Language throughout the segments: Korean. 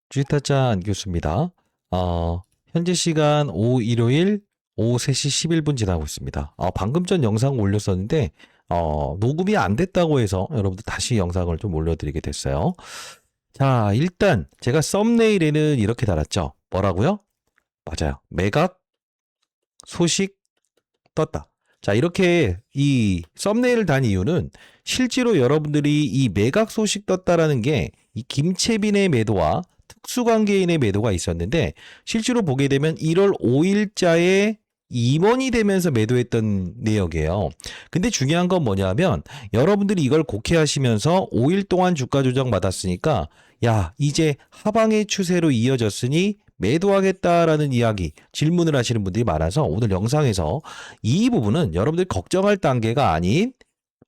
주식타짜 안교수입니다. 현재 시간 오후 일요일 오후 3시 11분 지나고 있습니다. 방금 전 영상 올렸었는데 녹음이 안 됐다고 해서 여러분들 다시 영상을 좀 올려드리게 됐어요. 자, 일단 제가 썸네일에는 이렇게 달았죠. 뭐라고요? 맞아요. 매각 소식 떴다. 자, 이렇게 이 썸네일을 단 이유는 실제로 여러분들이 이 매각 소식 떴다라는 게 이 김채빈의 매도와 특수관계인의 매도가 있었는데 실제로 보게 되면 1월 5일자에 임원이 되면서 매도했던 내역이에요. 근데 중요한 건 뭐냐면 여러분들이 이걸 곡해하시면서 5일 동안 주가 조정 받았으니까 야, 이제 하방의 추세로 이어졌으니 매도하겠다라는 이야기, 질문을 하시는 분들이 많아서 오늘 영상에서 이 부분은 여러분들이 걱정할 단계가 아닌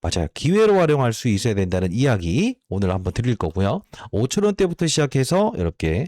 맞아요. 기회로 활용할 수 있어야 된다는 이야기 오늘 한번 드릴 거고요. 5,000원대부터 시작해서 이렇게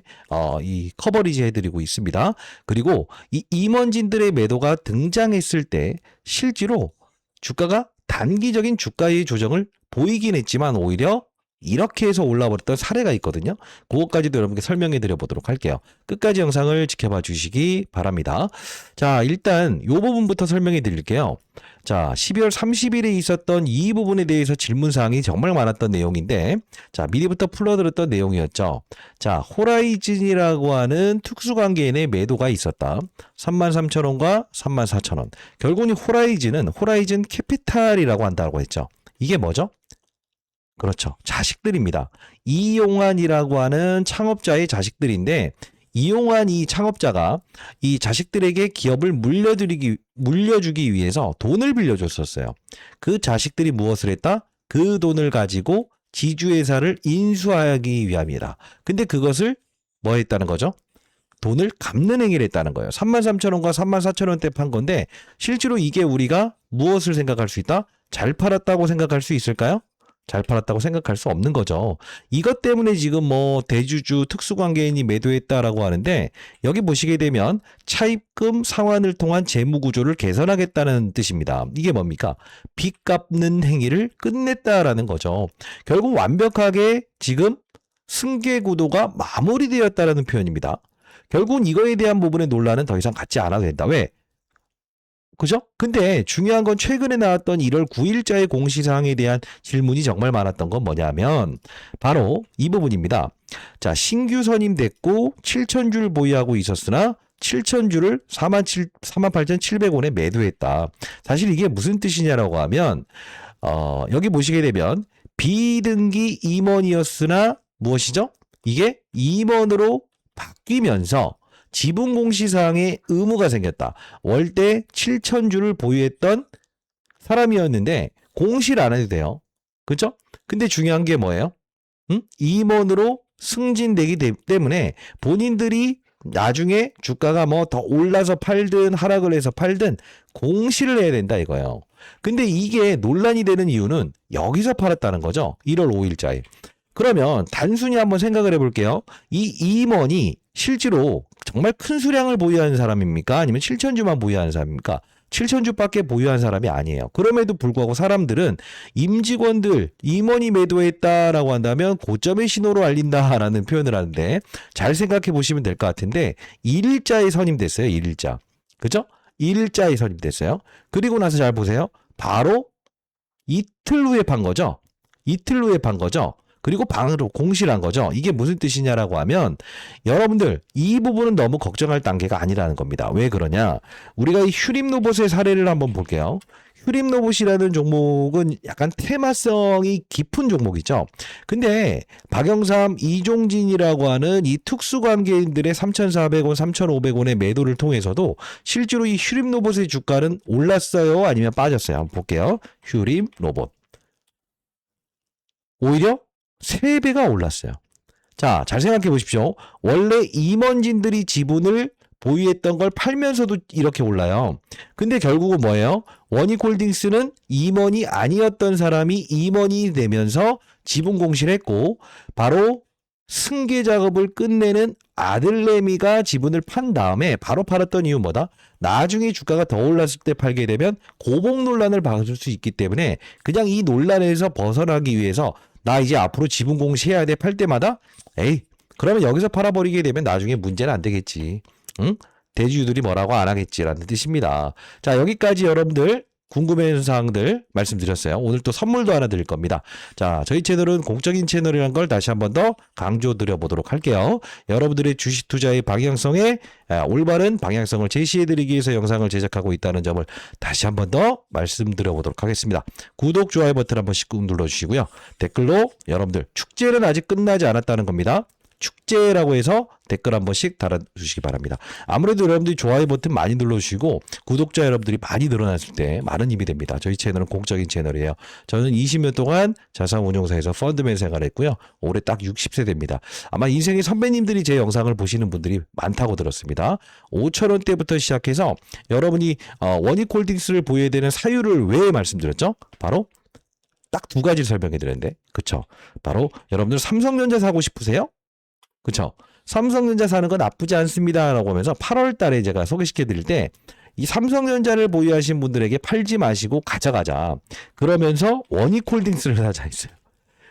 이 커버리지 해드리고 있습니다. 그리고 이 임원진들의 매도가 등장했을 때 실제로 주가가 단기적인 주가의 조정을 보이긴 했지만 오히려 이렇게 해서 올라버렸던 사례가 있거든요. 그것까지도 여러분께 설명해 드려 보도록 할게요. 끝까지 영상을 지켜봐 주시기 바랍니다. 자, 일단 이 부분부터 설명해 드릴게요. 자, 12월 30일에 있었던 이 부분에 대해서 질문사항이 정말 많았던 내용인데, 자, 미리부터 풀어드렸던 내용이었죠. 자, 호라이즌이라고 하는 특수관계인의 매도가 있었다. 33,000원과 34,000원. 결국은 이 호라이즌은 캐피탈이라고 한다고 했죠. 이게 뭐죠? 그렇죠. 자식들입니다. 이용환이라고 하는 창업자의 자식들인데 이용환 이 창업자가 이 자식들에게 기업을 물려주기 위해서 돈을 빌려줬었어요. 그 자식들이 무엇을 했다? 그 돈을 가지고 지주회사를 인수하기 위함이다. 근데 그것을 뭐 했다는 거죠? 돈을 갚는 행위를 했다는 거예요. 33,000원과 34,000원대 판 건데 실제로 이게 우리가 무엇을 생각할 수 있다? 잘 팔았다고 생각할 수 있을까요? 잘 팔았다고 생각할 수 없는 거죠. 이것 때문에 지금 뭐 대주주 특수관계인이 매도했다라고 하는데 여기 보시게 되면 차입금 상환을 통한 재무구조를 개선하겠다는 뜻입니다. 이게 뭡니까? 빚 갚는 행위를 끝냈다라는 거죠. 결국 완벽하게 지금 승계구도가 마무리되었다라는 표현입니다. 결국은 이거에 대한 부분의 논란은 더 이상 갖지 않아도 된다. 왜? 그죠? 근데 중요한 건 최근에 나왔던 1월 9일자의 공시사항에 대한 질문이 정말 많았던 건 뭐냐면 바로 이 부분입니다. 자, 신규 선임됐고 7,000주를 보유하고 있었으나 7,000주를 48,700원에 매도했다. 사실 이게 무슨 뜻이냐라고 하면 여기 보시게 되면 비등기 임원이었으나 무엇이죠? 이게 임원으로 바뀌면서 지분 공시사항에 의무가 생겼다. 월대 7,000주를 보유했던 사람이었는데 공시를 안 해도 돼요. 그렇죠? 근데 중요한 게 뭐예요? 임원으로 승진되기 때문에 본인들이 나중에 주가가 뭐 더 올라서 팔든 하락을 해서 팔든 공시를 해야 된다 이거예요. 근데 이게 논란이 되는 이유는 여기서 팔았다는 거죠. 1월 5일자에. 그러면 단순히 한번 생각을 해볼게요. 이 임원이 실제로 정말 큰 수량을 보유하는 사람입니까? 아니면 7,000주만 보유하는 사람입니까? 7,000주밖에 보유한 사람이 아니에요. 그럼에도 불구하고 사람들은 임직원들, 임원이 매도했다라고 한다면 고점의 신호로 알린다라는 표현을 하는데 잘 생각해 보시면 될 것 같은데 1일자에 선임됐어요. 1일자. 그죠? 1일자에 선임됐어요. 그리고 나서 잘 보세요. 바로 이틀 후에 판 거죠. 이틀 후에 판 거죠. 그리고 방으로 공시를 한 거죠. 이게 무슨 뜻이냐라고 하면 여러분들 이 부분은 너무 걱정할 단계가 아니라는 겁니다. 왜 그러냐? 우리가 이 휴림로봇의 사례를 한번 볼게요. 휴림로봇이라는 종목은 약간 테마성이 깊은 종목이죠. 근데 박영삼, 이종진이라고 하는 이 특수관계인들의 3,400원, 3,500원의 매도를 통해서도 실제로 이 휴림로봇의 주가는 올랐어요? 아니면 빠졌어요? 한번 볼게요. 휴림로봇. 오히려 3배가 올랐어요. 자, 잘 생각해 보십시오. 원래 임원진들이 지분을 보유했던 걸 팔면서도 이렇게 올라요. 근데 결국은 뭐예요? 원익홀딩스는 임원이 아니었던 사람이 임원이 되면서 지분 공시를 했고 바로 승계 작업을 끝내는 아들내미가 지분을 판 다음에 바로 팔았던 이유 뭐다? 나중에 주가가 더 올랐을 때 팔게 되면 고봉 논란을 받을 수 있기 때문에 그냥 이 논란에서 벗어나기 위해서 나 이제 앞으로 지분 공시해야 돼 팔 때마다 에이 그러면 여기서 팔아버리게 되면 나중에 문제는 안 되겠지. 응? 대주주들이 뭐라고 안 하겠지라는 뜻입니다. 자, 여기까지 여러분들 궁금해하는 사항들 말씀드렸어요. 오늘 또 선물도 하나 드릴 겁니다. 자, 저희 채널은 공적인 채널이라는 걸 다시 한번 더 강조드려 보도록 할게요. 여러분들의 주식 투자의 방향성에 올바른 방향성을 제시해드리기 위해서 영상을 제작하고 있다는 점을 다시 한번 더 말씀드려 보도록 하겠습니다. 구독, 좋아요 버튼 한 번씩 꾹 눌러주시고요. 댓글로 여러분들 축제는 아직 끝나지 않았다는 겁니다. 축제라고 해서 댓글 한 번씩 달아주시기 바랍니다. 아무래도 여러분들이 좋아요 버튼 많이 눌러주시고 구독자 여러분들이 많이 늘어났을 때 많은 힘이 됩니다. 저희 채널은 공적인 채널이에요. 저는 20년 동안 자산운용사에서 펀드맨 생활했고요. 올해 딱 60세 됩니다. 아마 인생의 선배님들이 제 영상을 보시는 분들이 많다고 들었습니다. 5,000원대부터 시작해서 여러분이 원익홀딩스를 보유해야 되는 사유를 왜 말씀드렸죠? 바로 딱 두 가지를 설명해 드렸는데, 그쵸? 바로 여러분들 삼성전자 사고 싶으세요? 그쵸? 삼성전자 사는 건 나쁘지 않습니다라고 하면서 8월 달에 제가 소개시켜 드릴 때 이 삼성전자를 보유하신 분들에게 팔지 마시고 가져가자. 그러면서 원익홀딩스를 사자 했어요.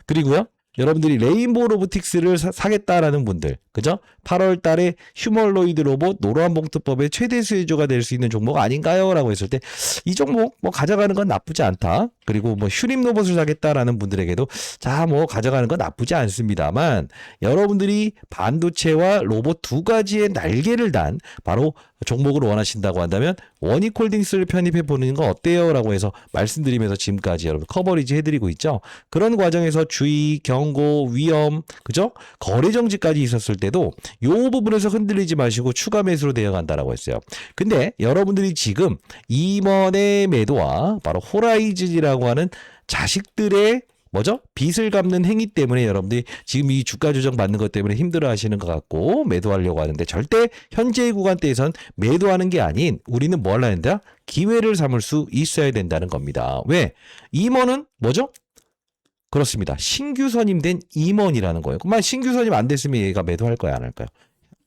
그리고요. 여러분들이 레인보우 로보틱스를 사겠다라는 분들, 그죠? 8월 달에 휴머노이드 로봇 노란봉투법의 최대 수혜주가 될 수 있는 종목 아닌가요? 라고 했을 때 이 종목 뭐 가져가는 건 나쁘지 않다. 그리고 뭐 휴림 로봇을 사겠다라는 분들에게도 자, 뭐 가져가는 건 나쁘지 않습니다만 여러분들이 반도체와 로봇 두 가지의 날개를 단 바로 종목을 원하신다고 한다면 원익홀딩스를 편입해 보는 거 어때요? 라고 해서 말씀드리면서 지금까지 여러분 커버리지 해드리고 있죠. 그런 과정에서 주의, 경고, 위험, 그죠? 거래 정지까지 있었을 때도 요 부분에서 흔들리지 마시고 추가 매수로 되어간다라고 했어요. 근데 여러분들이 지금 임원의 매도와 바로 호라이즌이라고 하는 자식들의 뭐죠? 빚을 갚는 행위 때문에 여러분들이 지금 이 주가 조정 받는 것 때문에 힘들어 하시는 것 같고 매도하려고 하는데 절대 현재의 구간대에선 매도하는 게 아닌 우리는 뭘 해야 된다? 기회를 삼을 수 있어야 된다는 겁니다. 왜? 임원은 뭐죠? 그렇습니다. 신규 선임된 임원이라는 거예요. 그만 신규 선임 안 됐으면 얘가 매도할 거야, 안 할까요?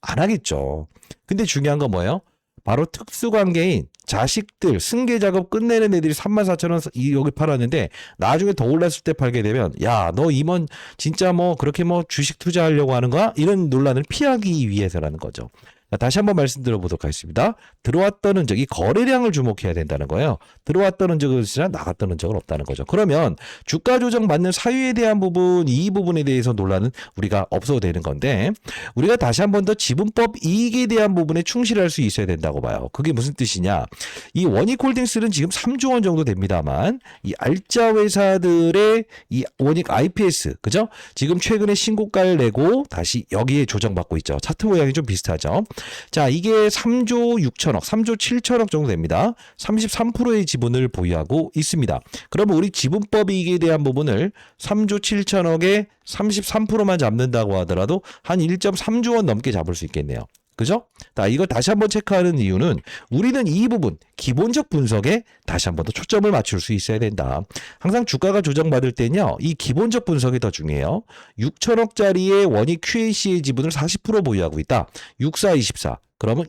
안 하겠죠. 근데 중요한 건 뭐예요? 바로 특수관계인 자식들 승계 작업 끝내는 애들이 34,000원 여기 팔았는데 나중에 더 올랐을 때 팔게 되면 야, 너 임원 진짜 뭐 그렇게 뭐 주식 투자하려고 하는 거야? 이런 논란을 피하기 위해서라는 거죠. 자, 다시 한번 말씀드려 보도록 하겠습니다. 들어왔던 흔적이 거래량을 주목해야 된다는 거예요. 들어왔던 흔적은 있으나 나갔던 흔적은 없다는 거죠. 그러면 주가 조정 받는 사유에 대한 부분, 이 부분에 대해서 논란은 우리가 없어도 되는 건데 우리가 다시 한번 더 지분법 이익에 대한 부분에 충실할 수 있어야 된다고 봐요. 그게 무슨 뜻이냐? 이 원익홀딩스는 지금 3조 원 정도 됩니다만 이 알짜 회사들의 이 원익 IPS, 그죠? 지금 최근에 신고가를 내고 다시 여기에 조정받고 있죠. 차트 모양이 좀 비슷하죠. 자, 이게 3조 6천억, 3조 7천억 정도 됩니다. 33%의 지분을 보유하고 있습니다. 그러면 우리 지분법 이익에 대한 부분을 3조 7천억에 33%만 잡는다고 하더라도 한 1.3조 원 넘게 잡을 수 있겠네요. 그죠? 자, 이걸 다시 한번 체크하는 이유는 우리는 이 부분, 기본적 분석에 다시 한번 더 초점을 맞출 수 있어야 된다. 항상 주가가 조정받을 때는요, 이 기본적 분석이 더 중요해요. 6천억짜리의 원익 QAC의 지분을 40% 보유하고 있다. 6424. 그러면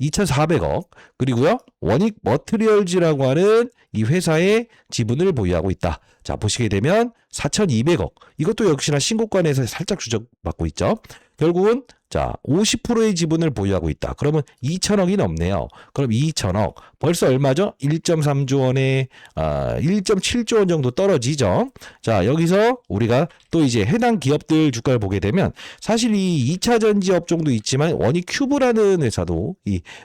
2,400억. 그리고요, 원익 머트리얼즈라고 하는 이 회사의 지분을 보유하고 있다. 자, 보시게 되면 4,200억. 이것도 역시나 신고가에서 살짝 주적받고 있죠. 결국은 자 50%의 지분을 보유하고 있다. 그러면 2천억이 넘네요. 그럼 2천억 벌써 얼마죠? 1.3조 원에 1.7조 원 정도 떨어지죠. 자, 여기서 우리가 또 이제 해당 기업들 주가를 보게 되면 사실 이 2차 전지 업종도 있지만 원익 큐브라는 회사도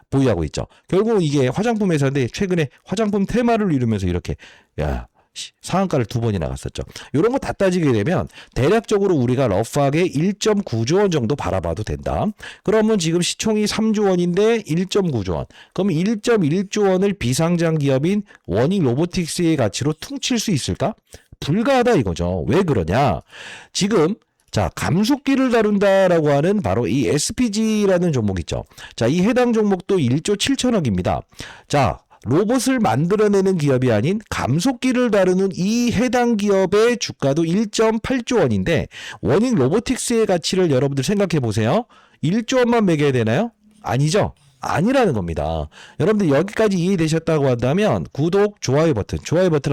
보유하고 있죠. 결국 이게 화장품 회사인데 최근에 화장품 테마를 이루면서 이렇게 상한가를 2번이나 갔었죠. 이런 거 다 따지게 되면 대략적으로 우리가 러프하게 1.9조 원 정도 바라봐도 된다. 그러면 지금 시총이 3조 원인데 1.9조 원. 그럼 1.1조 원을 비상장 기업인 원익 로보틱스의 가치로 퉁칠 수 있을까? 불가하다 이거죠. 왜 그러냐? 지금 자, 감속기를 다룬다라고 하는 바로 이 SPG라는 종목 있죠. 자, 이 해당 종목도 1조 7천억입니다. 자, 로봇을 만들어내는 기업이 아닌 감속기를 다루는 이 해당 기업의 주가도 1.8조 원인데 원익 로보틱스의 가치를 여러분들 생각해 보세요. 1조 원만 매겨야 되나요? 아니죠. 아니라는 겁니다. 여러분들 여기까지 이해되셨다고 한다면 구독, 좋아요 버튼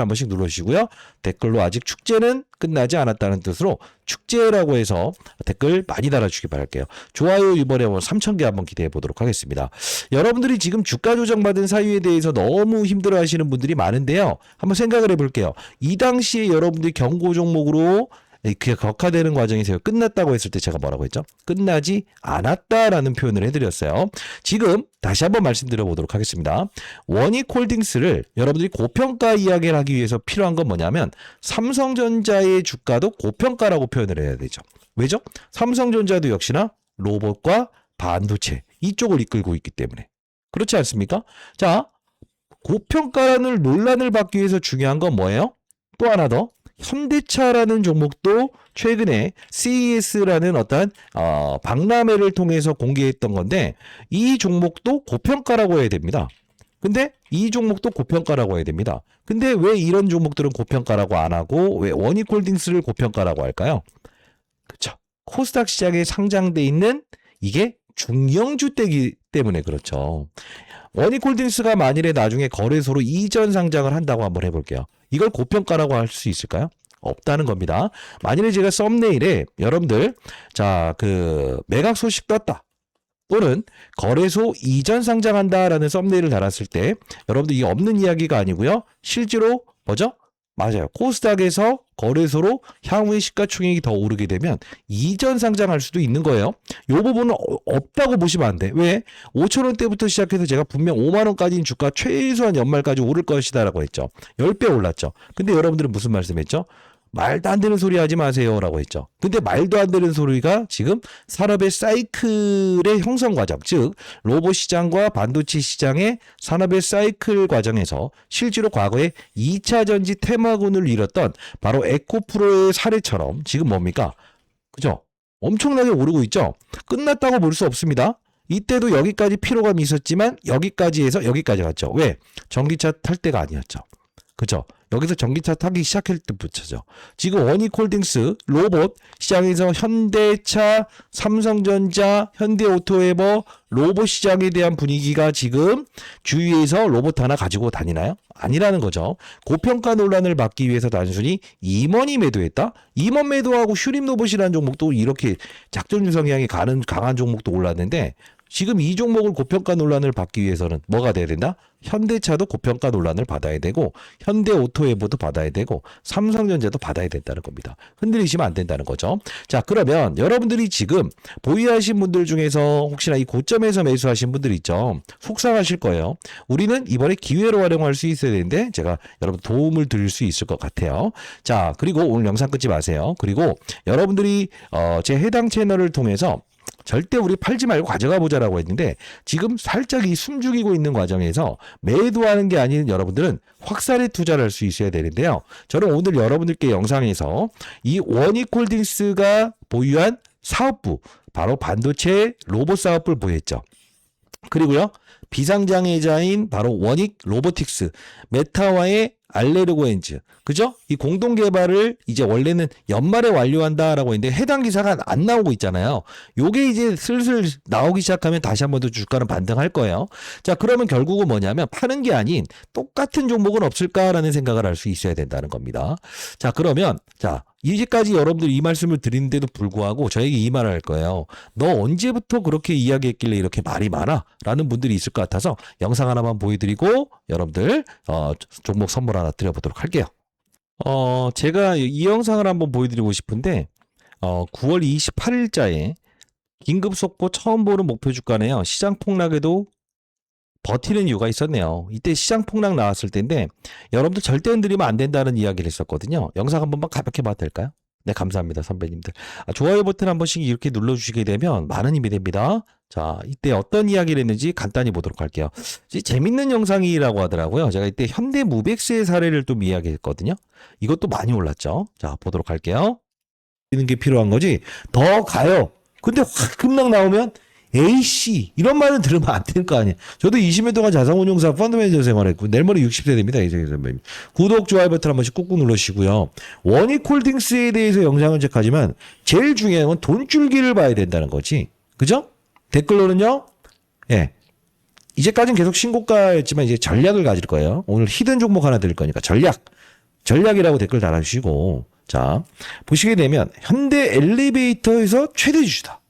한 번씩 눌러주시고요. 댓글로 아직 축제는 끝나지 않았다는 뜻으로 축제라고 해서 댓글 많이 달아주시기 바랄게요. 좋아요 이번에 3,000개 한번 기대해 보도록 하겠습니다. 여러분들이 지금 주가 조정받은 사유에 대해서 너무 힘들어 하시는 분들이 많은데요. 한번 생각을 해볼게요. 이 당시에 여러분들이 경고 종목으로 그게 격화되는 과정에서 끝났다고 했을 때 제가 뭐라고 했죠? 끝나지 않았다라는 표현을 해드렸어요. 지금 다시 한번 말씀드려 보도록 하겠습니다. 원익홀딩스를 여러분들이 고평가 이야기를 하기 위해서 필요한 건 뭐냐면 삼성전자의 주가도 고평가라고 표현을 해야 되죠. 왜죠? 삼성전자도 역시나 로봇과 반도체 이쪽을 이끌고 있기 때문에. 그렇지 않습니까? 자, 고평가라는 논란을 받기 위해서 중요한 건 뭐예요? 또 하나 더. 현대차라는 종목도 최근에 CES라는 어떤 박람회를 통해서 공개했던 건데 이 종목도 고평가라고 해야 됩니다. 근데 이 종목도 고평가라고 해야 됩니다. 근데 왜 이런 종목들은 고평가라고 안 하고 왜 원익홀딩스를 고평가라고 할까요? 그렇죠. 코스닥 시장에 상장돼 있는 이게 중형주대기 때문에 그렇죠. 원익홀딩스가 만일에 나중에 거래소로 이전 상장을 한다고 한번 해볼게요. 이걸 고평가라고 할 수 있을까요? 없다는 겁니다. 만일에 제가 썸네일에 여러분들 매각 소식 떴다 또는 거래소 이전 상장한다라는 썸네일을 달았을 때 여러분들 이게 없는 이야기가 아니고요. 실제로 뭐죠? 맞아요. 코스닥에서 거래소로 향후에 시가총액이 더 오르게 되면 이전 상장할 수도 있는 거예요. 이 부분은 없다고 보시면 안 돼. 왜? 5,000원대부터 시작해서 제가 분명 5만원까지인 주가 최소한 연말까지 오를 것이다라고 했죠. 10배 올랐죠. 근데 여러분들은 무슨 말씀했죠? 말도 안 되는 소리 하지 마세요 라고 했죠. 근데 말도 안 되는 소리가 지금 산업의 사이클의 형성 과정, 즉 로봇 시장과 반도체 시장의 산업의 사이클 과정에서 실제로 과거에 2차 전지 테마군을 이뤘던 바로 에코프로의 사례처럼 지금 뭡니까? 그죠? 엄청나게 오르고 있죠. 끝났다고 볼 수 없습니다. 이때도 여기까지 피로감이 있었지만 여기까지 해서 여기까지 갔죠. 왜? 전기차 탈 때가 아니었죠. 그죠? 여기서 전기차 타기 시작할 때부터죠. 지금 원익홀딩스 로봇 시장에서 현대차, 삼성전자, 현대오토에버 로봇 시장에 대한 분위기가 지금 주위에서 로봇 하나 가지고 다니나요? 아니라는 거죠. 고평가 논란을 막기 위해서 단순히 임원이 매도했다? 임원 매도하고 슈림 로봇이라는 종목도 이렇게 작전 유성향이 강한 종목도 올랐는데 지금 이 종목을 고평가 논란을 받기 위해서는 뭐가 돼야 된다? 현대차도 고평가 논란을 받아야 되고 현대오토에버도 받아야 되고 삼성전자도 받아야 된다는 겁니다. 흔들리시면 안 된다는 거죠. 자, 그러면 여러분들이 지금 보유하신 분들 중에서 혹시나 이 고점에서 매수하신 분들 있죠. 속상하실 거예요. 우리는 이번에 기회로 활용할 수 있어야 되는데 제가 여러분 도움을 드릴 수 있을 것 같아요. 자, 그리고 오늘 영상 끊지 마세요. 그리고 여러분들이 제 해당 채널을 통해서 절대 우리 팔지 말고 가져가 보자라고 했는데 지금 살짝 이 숨죽이고 있는 과정에서 매도하는 게 아닌 여러분들은 확산에 투자를 할 수 있어야 되는데요. 저는 오늘 여러분들께 영상에서 이 원익홀딩스가 보유한 사업부 바로 반도체 로봇 사업부를 보였죠. 그리고요. 비상장애자인 바로 원익 로보틱스 메타와의 알레르고엔즈 그죠? 이 공동 개발을 이제 원래는 연말에 완료한다라고 했는데 해당 기사가 안 나오고 있잖아요. 요게 이제 슬슬 나오기 시작하면 다시 한 번 더 주가는 반등할 거예요. 자, 그러면 결국은 뭐냐면 파는 게 아닌 똑같은 종목은 없을까라는 생각을 할 수 있어야 된다는 겁니다. 자, 그러면 이제까지 여러분들 이 말씀을 드리는데도 불구하고 저에게 이 말을 할 거예요. 너 언제부터 그렇게 이야기했길래 이렇게 말이 많아? 라는 분들이 있을 것 같아서 영상 하나만 보여드리고 여러분들 종목 선물 하나 드려보도록 할게요. 제가 이 영상을 한번 보여드리고 싶은데 9월 28일자에 긴급 속보 처음 보는 목표 주가네요. 시장 폭락에도 버티는 이유가 있었네요. 이때 시장 폭락 나왔을 때인데 여러분들 절대 흔들리면 안 된다는 이야기를 했었거든요. 영상 한 번만 가볍게 봐도 될까요? 네, 감사합니다, 선배님들. 좋아요 버튼 한 번씩 이렇게 눌러주시게 되면 많은 힘이 됩니다. 자, 이때 어떤 이야기를 했는지 간단히 보도록 할게요. 재밌는 영상이라고 하더라고요. 제가 이때 현대무벡스의 사례를 좀 이야기했거든요. 이것도 많이 올랐죠. 자, 보도록 할게요. 이런 게 필요한 거지. 더 가요. 근데 확 급락 나오면 A씨 이런 말은 들으면 안 될 거 아니에요. 저도 20년 동안 자산운용사 펀드 매니저 생활했고 내일 모레 60세 됩니다. 이재기 선배님. 구독, 좋아요 버튼 한 번씩 꾹꾹 눌러주시고요. 원익홀딩스에 대해서 영상을 체크하지만 제일 중요한 건 돈줄기를 봐야 된다는 거지. 그죠? 댓글로는요. 예. 이제까지는 계속 신고가였지만 이제 전략을 가질 거예요. 오늘 히든 종목 하나 드릴 거니까 전략이라고 댓글 달아주시고, 자, 보시게 되면 현대 엘리베이터에서 최대 주주다.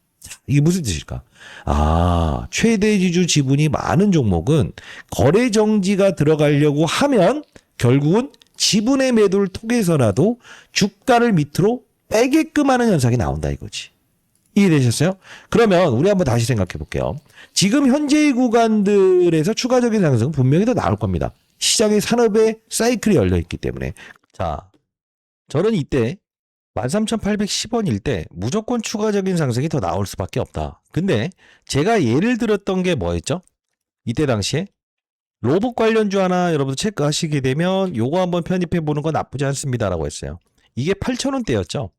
이게 무슨 뜻일까? 아, 최대 주주 지분이 많은 종목은 거래 정지가 들어가려고 하면 결국은 지분의 매도를 통해서라도 주가를 밑으로 빼게끔 하는 현상이 나온다 이거지. 이해되셨어요? 그러면 우리 한번 다시 생각해 볼게요. 지금 현재의 구간들에서 추가적인 상승은 분명히 더 나올 겁니다. 시장의 산업의 사이클이 열려 있기 때문에. 자, 저는 이때 13,810원일 때 무조건 추가적인 상승이 더 나올 수밖에 없다. 근데 제가 예를 들었던 게 뭐였죠? 이때 당시에 로봇 관련주 하나 여러분들 체크하시게 되면 요거 한번 편입해 보는 건 나쁘지 않습니다라고 했어요. 이게 8,000원대였죠.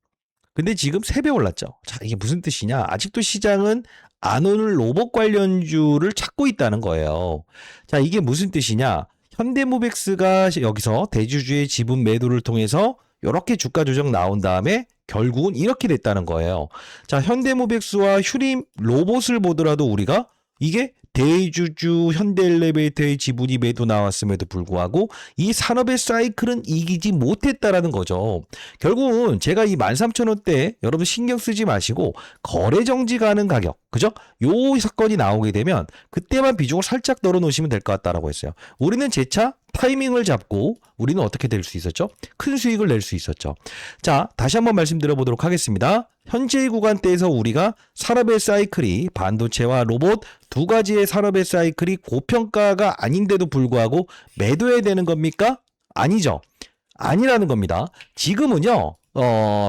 근데 지금 3배 올랐죠. 자, 이게 무슨 뜻이냐? 아직도 시장은 안 오는 로봇 관련주를 찾고 있다는 거예요. 자, 이게 무슨 뜻이냐? 현대모백스가 여기서 대주주의 지분 매도를 통해서 이렇게 주가 조정 나온 다음에 결국은 이렇게 됐다는 거예요. 자, 현대모백스와 휴림 로봇을 보더라도 우리가 이게 대주주 현대엘리베이터의 지분이 매도 나왔음에도 불구하고 이 산업의 사이클은 이기지 못했다라는 거죠. 결국은 제가 이 13,000원대 여러분 신경 쓰지 마시고 거래 정지 가는 가격, 그죠? 요 사건이 나오게 되면 그때만 비중을 살짝 널어 놓으시면 될 것 같다라고 했어요. 우리는 재차 타이밍을 잡고 우리는 어떻게 될 수 있었죠? 큰 수익을 낼 수 있었죠. 자, 다시 한번 말씀드려 보도록 하겠습니다. 현재의 구간대에서 우리가 산업의 사이클이 반도체와 로봇 두 가지의 산업의 사이클이 고평가가 아닌데도 불구하고 매도해야 되는 겁니까? 아니죠. 아니라는 겁니다. 지금은요,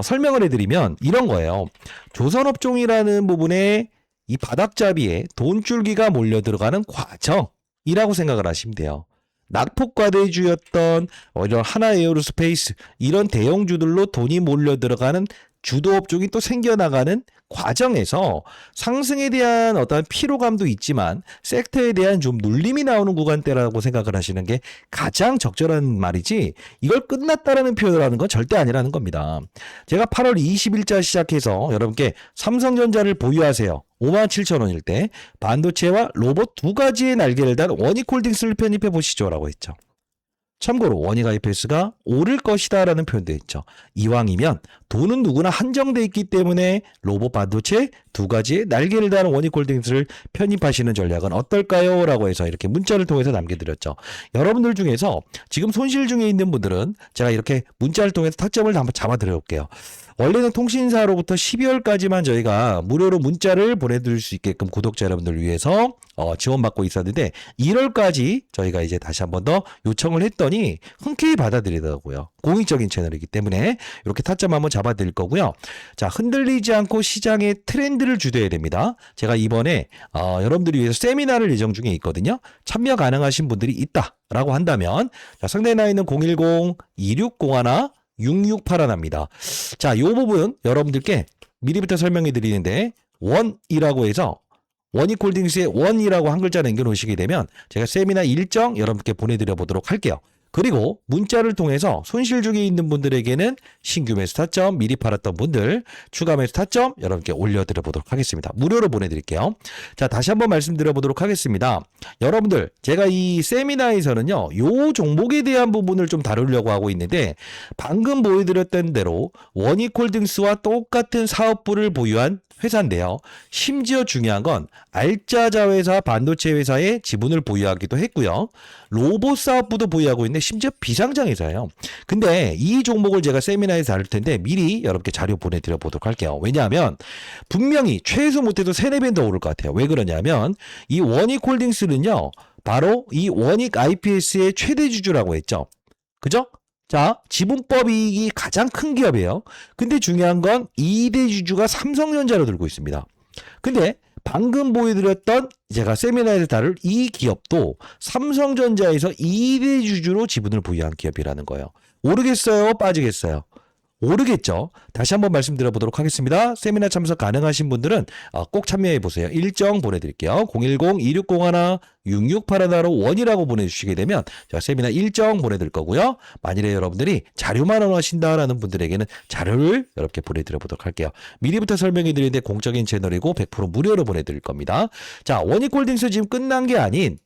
설명을 해드리면 이런 거예요. 조선업종이라는 부분에 이 바닥잡이에 돈줄기가 몰려 들어가는 과정이라고 생각을 하시면 돼요. 낙폭과대주였던 이런 하나에어로스페이스 이런 대형주들로 돈이 몰려 들어가는 주도업종이 또 생겨나가는 과정에서 상승에 대한 어떤 피로감도 있지만 섹터에 대한 좀 눌림이 나오는 구간대라고 생각을 하시는 게 가장 적절한 말이지 이걸 끝났다라는 표현을 하는 건 절대 아니라는 겁니다. 제가 8월 20일자 시작해서 여러분께 삼성전자를 보유하세요. 57,000원일 때 반도체와 로봇 두 가지의 날개를 단 원익홀딩스를 편입해 보시죠 라고 했죠. 참고로 원익 IPS가 오를 것이다 라는 표현도 있죠. 이왕이면 돈은 누구나 한정돼 있기 때문에 로봇 반도체 두 가지의 날개를 다는 원익홀딩스를 편입하시는 전략은 어떨까요? 라고 해서 이렇게 문자를 통해서 남겨드렸죠. 여러분들 중에서 지금 손실 중에 있는 분들은 제가 이렇게 문자를 통해서 타점을 한번 잡아드려볼게요. 원래는 통신사로부터 12월까지만 저희가 무료로 문자를 보내드릴 수 있게끔 구독자 여러분들 위해서 지원받고 있었는데 1월까지 저희가 이제 다시 한번 더 요청을 했더니 흔쾌히 받아들이더라고요. 공익적인 채널이기 때문에 이렇게 타점 한번 잡아드릴 거고요. 자, 흔들리지 않고 시장의 트렌드를 주도해야 됩니다. 제가 이번에 여러분들이 위해서 세미나를 예정 중에 있거든요. 참여 가능하신 분들이 있다라고 한다면 자, 상단에 나 있는 010-2601 6681입니다. 자, 요 부분 여러분들께 미리부터 설명해 드리는데 원이라고 해서 원익홀딩스의 원이라고 한 글자 남겨놓으시게 되면 제가 세미나 일정 여러분께 보내드려 보도록 할게요. 그리고 문자를 통해서 손실 중에 있는 분들에게는 신규 매수 타점 미리 팔았던 분들 추가 매수 타점 여러분께 올려드려 보도록 하겠습니다. 무료로 보내드릴게요. 자, 다시 한번 말씀드려 보도록 하겠습니다. 여러분들 제가 이 세미나에서는요 요 종목에 대한 부분을 좀 다루려고 하고 있는데 방금 보여드렸던 대로 원익홀딩스와 똑같은 사업부를 보유한 회사인데요. 심지어 중요한 건 알짜자회사 반도체 회사의 지분을 보유하기도 했고요. 로봇 사업부도 보유하고 있는데 심지어 비상장 회사예요. 근데 이 종목을 제가 세미나에서 다룰 텐데 미리 여러분께 자료 보내드려 보도록 할게요. 왜냐하면 분명히 최소 못해도 3-4배 더 오를 것 같아요. 왜 그러냐면 이 원익홀딩스는요. 바로 이 원익 IPS의 최대 주주라고 했죠. 그죠? 자, 지분법 이익이 가장 큰 기업이에요. 근데 중요한 건 2대 주주가 삼성전자로 들고 있습니다. 근데 방금 보여드렸던 제가 세미나에서 다룰 이 기업도 삼성전자에서 2대 주주로 지분을 보유한 기업이라는 거예요. 오르겠어요? 빠지겠어요? 오르겠죠. 다시 한번 말씀드려보도록 하겠습니다. 세미나 참석 가능하신 분들은 꼭 참여해보세요. 일정 보내드릴게요. 010-2601-6681로 원이라고 보내주시게 되면 제가 세미나 일정 보내드릴 거고요. 만일에 여러분들이 자료만 원하신다라는 분들에게는 자료를 이렇게 보내드려보도록 할게요. 미리부터 설명해 드리는데 공적인 채널이고 100% 무료로 보내드릴 겁니다. 자, 원익홀딩스 지금 끝난 게 아닌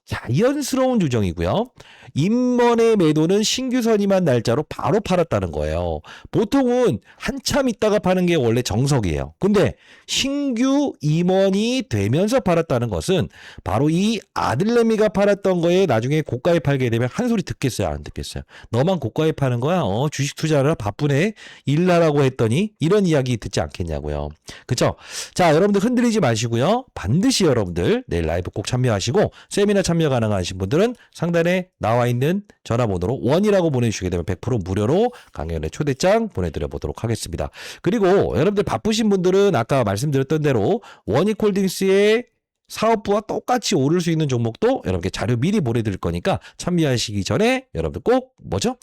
자연스러운 조정이고요. 입먼의 매도는 신규 선임한 날짜로 바로 팔았다는 거예요. 보통은 한참 있다가 파는 게 원래 정석이에요. 근데 신규 임원이 되면서 팔았다는 것은 바로 이 아들내미가 팔았던 거에 나중에 고가에 팔게 되면 한 소리 듣겠어요? 안 듣겠어요? 너만 고가에 파는 거야? 주식 투자를 바쁘네? 일하라고 했더니 이런 이야기 듣지 않겠냐고요. 그쵸? 자, 여러분들 흔들리지 마시고요. 반드시 여러분들 내일 라이브 꼭 참여하시고 세미나 참여 가능하신 분들은 상단에 나와 있는 전화번호로 원이라고 보내주시게 되면 100% 무료로 강연의 초대장 보내드려 보도록 하겠습니다. 그리고 여러분들 바쁘신 분들은 아까 말씀드렸던 대로 원익홀딩스의 사업부와 똑같이 오를 수 있는 종목도 여러분께 자료 미리 보내드릴 거니까 참여하시기 전에 여러분들 꼭 뭐죠?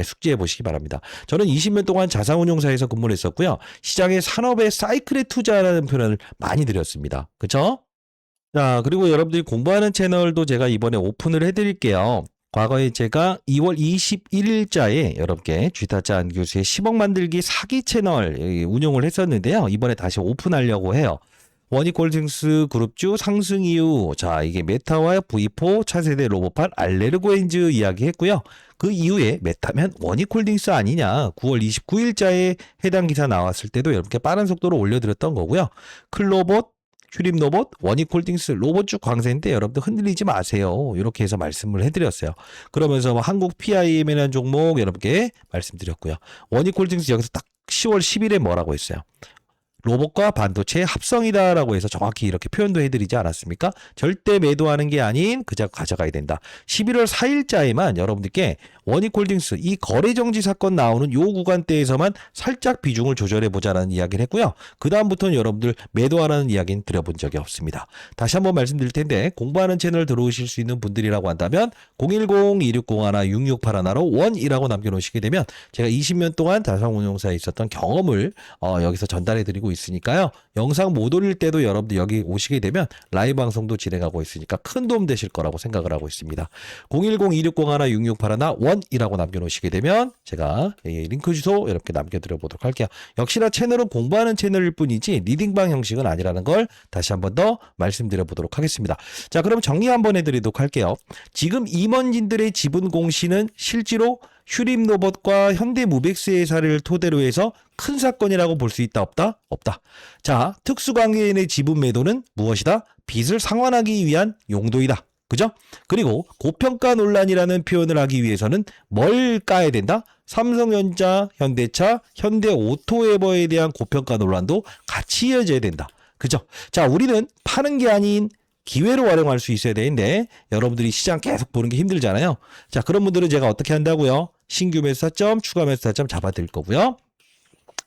숙지해 보시기 바랍니다. 저는 20년 동안 자산운용사에서 근무를 했었고요. 시장의 산업의 사이클에 투자라는 표현을 많이 드렸습니다. 그렇죠? 자, 그리고 여러분들이 공부하는 채널도 제가 이번에 오픈을 해드릴게요. 과거에 제가 2월 21일자에 여러분께 쥐타짜 교수의 10억 만들기 사기 채널 운영을 했었는데요. 이번에 다시 오픈하려고 해요. 원익홀딩스 그룹주 상승 이후, 자, 이게 메타와 V4 차세대 로봇판 알레르고엔즈 이야기 했고요. 그 이후에 메타면 원익홀딩스 아니냐, 9월 29일자에 해당 기사 나왔을 때도 여러분께 빠른 속도로 올려드렸던 거고요. 클로봇, 휴림로봇, 원익홀딩스 로봇주 강세인데 여러분들 흔들리지 마세요. 이렇게 해서 말씀을 해드렸어요. 그러면서 한국 PIM이라는 종목 여러분께 말씀드렸고요. 원익홀딩스 여기서 딱 10월 10일에 뭐라고 했어요? 로봇과 반도체의 합성이다라고 해서 정확히 이렇게 표현도 해드리지 않았습니까? 절대 매도하는 게 아닌 그저 가져가야 된다. 11월 4일자에만 여러분들께 원익홀딩스 이 거래정지 사건 나오는 요 구간대에서만 살짝 비중을 조절해보자라는 이야기를 했고요. 그 다음부터는 여러분들 매도하라는 이야기는 드려본 적이 없습니다. 다시 한번 말씀드릴 텐데 공부하는 채널 들어오실 수 있는 분들이라고 한다면 010-2601-6681로 원이라고 남겨놓으시게 되면 제가 20년 동안 자산운용사에 있었던 경험을 여기서 전달해드리고 있으니까요. 영상 못 올릴 때도 여러분들 여기 오시게 되면 라이브 방송도 진행하고 있으니까 큰 도움 되실 거라고 생각을 하고 있습니다. 010-2601-6681 원이라고 남겨놓으시게 되면 제가 링크 주소 이렇게 남겨드려 보도록 할게요. 역시나 채널은 공부하는 채널일 뿐이지 리딩방 형식은 아니라는 걸 다시 한번 더 말씀드려 보도록 하겠습니다. 자, 그럼 정리 한번 해드리도록 할게요. 지금 임원진들의 지분 공시는 실제로 휴림로봇과 현대무백스의 사례를 토대로 해서 큰 사건이라고 볼 수 있다 없다? 없다. 자, 특수관계인의 지분 매도는 무엇이다? 빚을 상환하기 위한 용도이다. 그죠? 그리고 고평가 논란이라는 표현을 하기 위해서는 뭘 까야 된다? 삼성전자, 현대차, 현대오토에버에 대한 고평가 논란도 같이 이어져야 된다. 그죠? 자, 우리는 파는 게 아닌 기회로 활용할 수 있어야 되는데 여러분들이 시장 계속 보는 게 힘들잖아요. 자, 그런 분들은 제가 어떻게 한다고요? 신규 매수타점, 추가 매수타점 잡아드릴 거고요.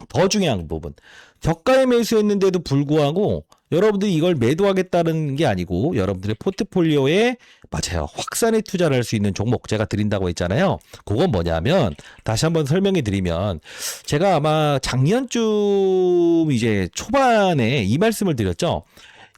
더 중요한 부분, 저가에 매수했는데도 불구하고 여러분들이 이걸 매도하겠다는 게 아니고 여러분들의 포트폴리오에 맞아요, 확산에 투자를 할 수 있는 종목 제가 드린다고 했잖아요. 그건 뭐냐면 다시 한번 설명해 드리면 제가 아마 작년쯤 이제 초반에 이 말씀을 드렸죠.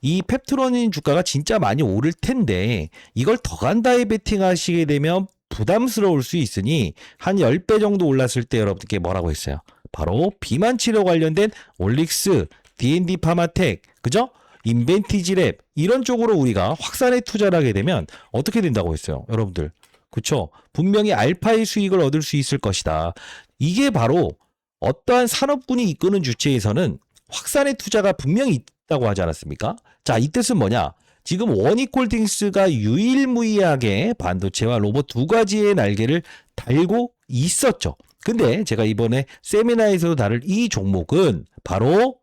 이 펩트로닌 주가가 진짜 많이 오를 텐데 이걸 더 간다에 베팅하시게 되면 부담스러울 수 있으니 한 10배 정도 올랐을 때 여러분들께 뭐라고 했어요? 바로 비만 치료 관련된 올릭스, D&D 파마텍, 그죠? 인벤티지랩 이런 쪽으로 우리가 확산에 투자를 하게 되면 어떻게 된다고 했어요? 여러분들. 그쵸? 분명히 알파의 수익을 얻을 수 있을 것이다. 이게 바로 어떠한 산업군이 이끄는 주체에서는 확산의 투자가 분명히 있다고 하지 않았습니까? 자, 이 뜻은 뭐냐? 지금 원익홀딩스가 유일무이하게 반도체와 로봇 두 가지의 날개를 달고 있었죠. 근데 제가 이번에 세미나에서도 다룰 이 종목은 바로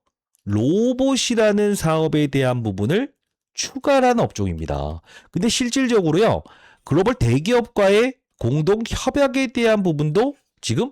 로봇이라는 사업에 대한 부분을 추가한 업종입니다. 근데 실질적으로요, 글로벌 대기업과의 공동 협약에 대한 부분도 지금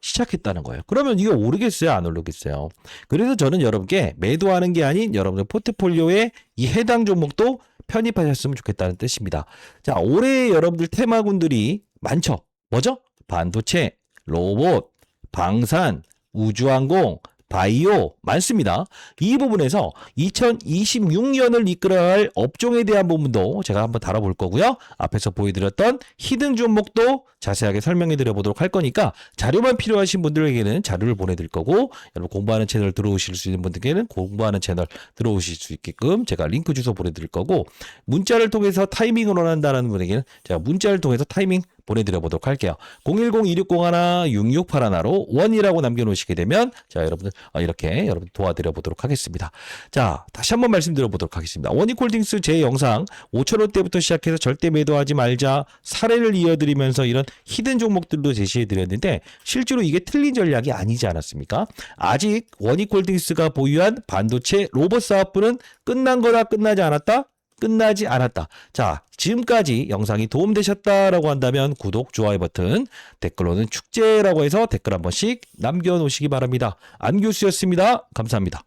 시작했다는 거예요. 그러면 이게 오르겠어요? 안 오르겠어요? 그래서 저는 여러분께 매도하는 게 아닌 여러분의 포트폴리오에 이 해당 종목도 편입하셨으면 좋겠다는 뜻입니다. 자, 올해 여러분들 테마군들이 많죠? 뭐죠? 반도체, 로봇, 방산, 우주항공, 바이오 많습니다. 이 부분에서 2026년을 이끌어갈 업종에 대한 부분도 제가 한번 다뤄볼 거고요. 앞에서 보여드렸던 히든 종목도 자세하게 설명해 드려 보도록 할 거니까 자료만 필요하신 분들에게는 자료를 보내드릴 거고, 여러분 공부하는 채널 들어오실 수 있는 분들께는 공부하는 채널 들어오실 수 있게끔 제가 링크 주소 보내드릴 거고, 문자를 통해서 타이밍을 원한다는 분에게는 제가 문자를 통해서 타이밍 보내드려 보도록 할게요. 010-2601-6681로 원이라고 남겨놓으시게 되면 자, 여러분들 이렇게 여러분 도와드려 보도록 하겠습니다. 자, 다시 한번 말씀드려 보도록 하겠습니다. 원익홀딩스 제 영상 5,000원대부터 시작해서 절대 매도하지 말자 사례를 이어드리면서 이런 히든 종목들도 제시해 드렸는데, 실제로 이게 틀린 전략이 아니지 않았습니까? 아직 원익홀딩스가 보유한 반도체 로봇 사업부는 끝난 거다, 끝나지 않았다? 끝나지 않았다. 자, 지금까지 영상이 도움되셨다라고 한다면 구독, 좋아요 버튼, 댓글로는 축제라고 해서 댓글 한 번씩 남겨놓으시기 바랍니다. 안교수였습니다. 감사합니다.